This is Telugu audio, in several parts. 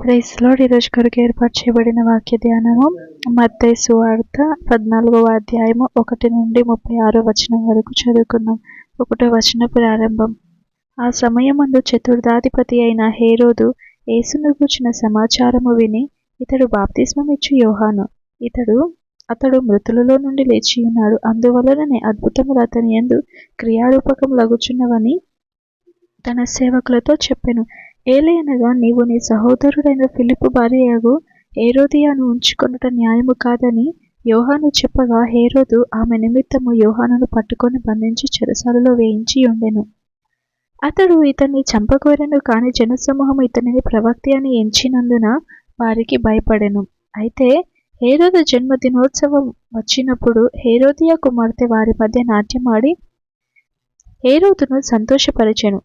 Praise lord. ఈరోజు కొరకు ఏర్పాటు చేయబడిన వాక్య ధ్యానము మత్తయి సువార్త 14వ అధ్యాయము 1 నుండి 36వ వచనం వరకు చదువుకుందాం. 1వ వచన ప్రారంభం. ఆ సమయమందు చతుర్థాధిపతి అయిన హేరోదు యేసును గూర్చిన సమాచారము విని, ఇతడు బాప్తిస్మమిచ్చు యోహాను, అతడు మృతులలో నుండి లేచి ఉన్నాడు, అందువలననే అద్భుతములు అతని యందు క్రియారూపకములగుచున్నవని తన సేవకులతో చెప్పెను. ఏలయనగా నీవు నీ సహోదరుడైన ఫిలిప్పు భార్యయగు హేరోదియను ఉంచుకొనుట న్యాయము కాదని యోహాను చెప్పగా, హేరోదు ఆమె నిమిత్తము యోహానును పట్టుకొని బంధించి చెరసాలలో వేయించి ఉండెను. అతడు ఇతన్ని చంపకోరెను, కాని జనసమూహము ఇతనిని ప్రవక్త అని ఎంచినందున వారికి భయపడెను. అయితే హేరోదు జన్మదినోత్సవం వచ్చినప్పుడు హేరోదియ కుమార్తె వారి మధ్య నాట్యమాడి హేరోదును సంతోషపరచెను.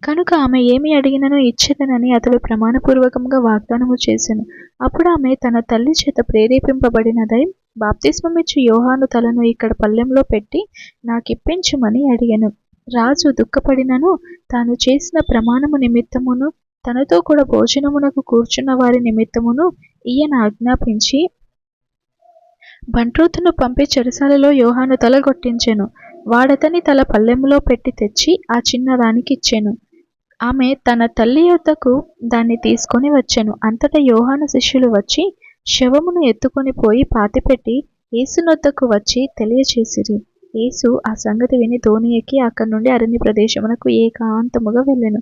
కనుక ఆమె ఏమి అడిగినను ఇచ్చేదనని అతడు ప్రమాణపూర్వకంగా వాగ్దానము చేసెను. అప్పుడు ఆమె తన తల్లి చేత ప్రేరేపింపబడినదై, బాప్తిస్మమిచ్చు యోహాను తలను ఇక్కడ పళ్ళెంలో పెట్టి నాకిప్పించుమని అడిగెను. రాజు దుఃఖపడినను తాను చేసిన ప్రమాణము నిమిత్తమును తనతో కూడా భోజనమునకు కూర్చున్న వారి నిమిత్తమును ఈయన ఆజ్ఞాపించి బంట్రూతును పంపి చెరసాలలో యోహాను తల కొట్టించెను. వాడతని తల పళ్ళెంలో పెట్టి తెచ్చి ఆ చిన్నదానికి ఇచ్చెను. ఆమె తన తల్లి యొద్దకు దాన్ని తీసుకొని వచ్చెను. అంతటా యోహాను శిష్యులు వచ్చి శవమును ఎత్తుకొని పోయి పాతిపెట్టి యేసునొద్దకు వచ్చి తెలియచేసిరి. యేసు ఆ సంగతి విని దోణి ఎక్కి అక్కడి నుండి అరణ్య ప్రదేశమునకు ఏకాంతముగా వెళ్ళెను.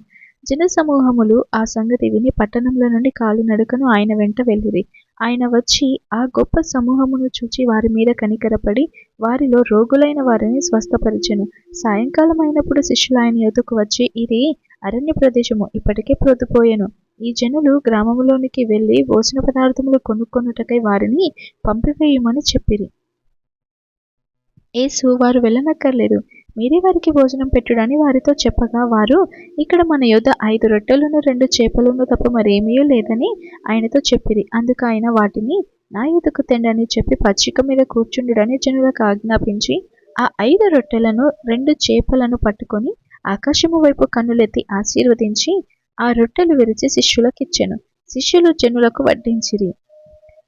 జనసమూహములు ఆ సంగతి విని పట్టణంలో నుండి కాలినడకను ఆయన వెంట వెళ్ళిరి. ఆయన వచ్చి ఆ గొప్ప సమూహమును చూచి వారి మీద కనికరపడి వారిలో రోగులైన వారిని స్వస్థపరిచెను. సాయంకాలం అయినప్పుడు శిష్యులు ఆయన యొద్దకు వచ్చి, ఇది అరణ్య ప్రదేశము, ఇప్పటికే ప్రొద్దుపోయెను. ఈ జనులు గ్రామములోనికి వెళ్ళి భోజన పదార్థములు కొనుక్కొనుటకై వారిని పంపివేయుమని చెప్పిరి. యేసు, వారు వెళ్ళనక్కర్లేదు, మీరే వారికి భోజనం పెట్టుడని వారితో చెప్పగా, వారు, ఇక్కడ మన యొద్ద 5 రొట్టెలను 2 చేపలను తప్ప మరేమీ లేదని ఆయనతో చెప్పిరి. అందుకు ఆయన వాటిని నా యొద్దకు తెండని చెప్పి పచ్చిక మీద కూర్చుండుడని జనులకు ఆజ్ఞాపించి ఆ 5 రొట్టెలను 2 చేపలను పట్టుకొని ఆకాశము వైపు కన్నులెత్తి ఆశీర్వదించి ఆ రొట్టెలు విరిచి శిష్యులకిచ్చెను. శిష్యులు జనులకు వడ్డించిరి.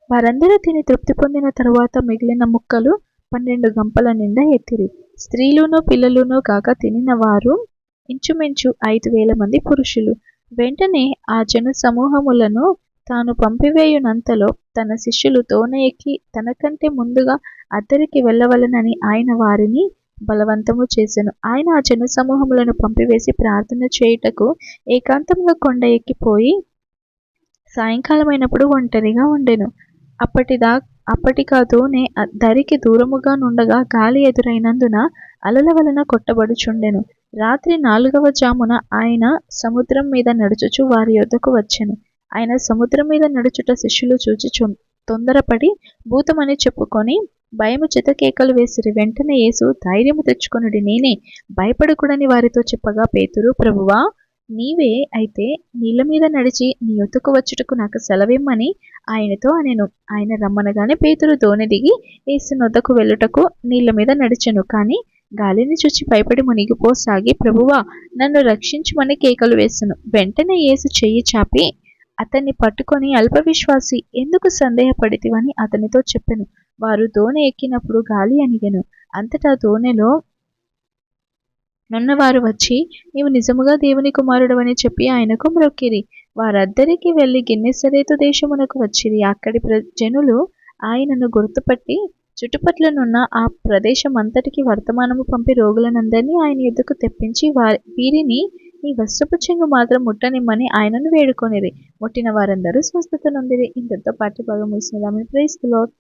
వారందరూ తిని తృప్తి పొందిన తరువాత మిగిలిన ముక్కలు 12 గంపల నిండా ఎత్తిరి. స్త్రీలును పిల్లలును కాక తినిన వారు ఇంచుమించు 5,000 మంది పురుషులు. వెంటనే ఆ జన సమూహములను తాను పంపివేయునంతలో తన శిష్యులు దోణ ఎక్కి తనకంటే ముందుగా అద్దరికి వెళ్ళవలనని ఆయన వారిని బలవంతము చేసెను. ఆయన ఆ జన సమూహములను పంపివేసి ప్రార్థన చేయుటకు ఏకాంతంలో కొండ ఎక్కిపోయి సాయంకాలమైనప్పుడు ఒంటరిగా ఉండెను. అప్పటికా దోణి దరికి దూరముగా నుండగా గాలి ఎదురైనందున అలల వలన కొట్టబడుచుండెను. రాత్రి 4వ జామున ఆయన సముద్రం మీద నడుచుచు వారి యొద్దకు వచ్చెను. ఆయన సముద్రం మీద నడుచుట శిష్యులు చూచి తొందరపడి భూతమని చెప్పుకొని భయము చేత కేకలు వేసిరి. వెంటనే యేసు, ధైర్యము తెచ్చుకొనుడి, నేనే, భయపడకుడని వారితో చెప్పగా, పేతురు, ప్రభువా, నీవే అయితే నీళ్ల మీద నడిచి నీ యొద్దకు వచ్చుటకు నాకు సెలవిమ్మని ఆయనతో అనెను. ఆయన రమ్మనగానే పేతురు దోణి దిగి యేసునొద్దకు వెళ్ళుటకు నీళ్ల మీద నడిచెను. కాని గాలిని చూచి భయపడి మునిగిపోసాగి, ప్రభువా, నన్ను రక్షించుమని కేకలు వేసెను. వెంటనే యేసు చెయ్యి చాపి అతన్ని పట్టుకొని, అల్ప విశ్వాసి, ఎందుకు సందేహపడితివని అతనితో చెప్పెను. వారు దోణి ఎక్కినప్పుడు గాలి అణిగెను. అంతటా దోణిలో నున్నవారు వచ్చి, నీవు నిజముగా దేవుని కుమారుడవని చెప్పి ఆయనకు మ్రొక్కిరి. వారద్దరికి వెళ్ళి గిన్నెసరేతు దేశమునకు వచ్చిరి. అక్కడి జనులు ఆయనను గుర్తుపట్టి చుట్టుపట్లనున్న ఆ ప్రదేశమంతటికి వర్తమానము పంపి రోగులనందరినీ ఆయన యొద్దకు తెప్పించి వీరిని ఈ వస్త్రపు చెంగు మాత్రం ముట్టనిమ్మని ఆయనను వేడుకొనిరి. ముట్టిన వారందరూ స్వస్థత నొందిరి. ఇంతటితో పాఠ్యభాగం ముగిసినదామని. Praise the lord.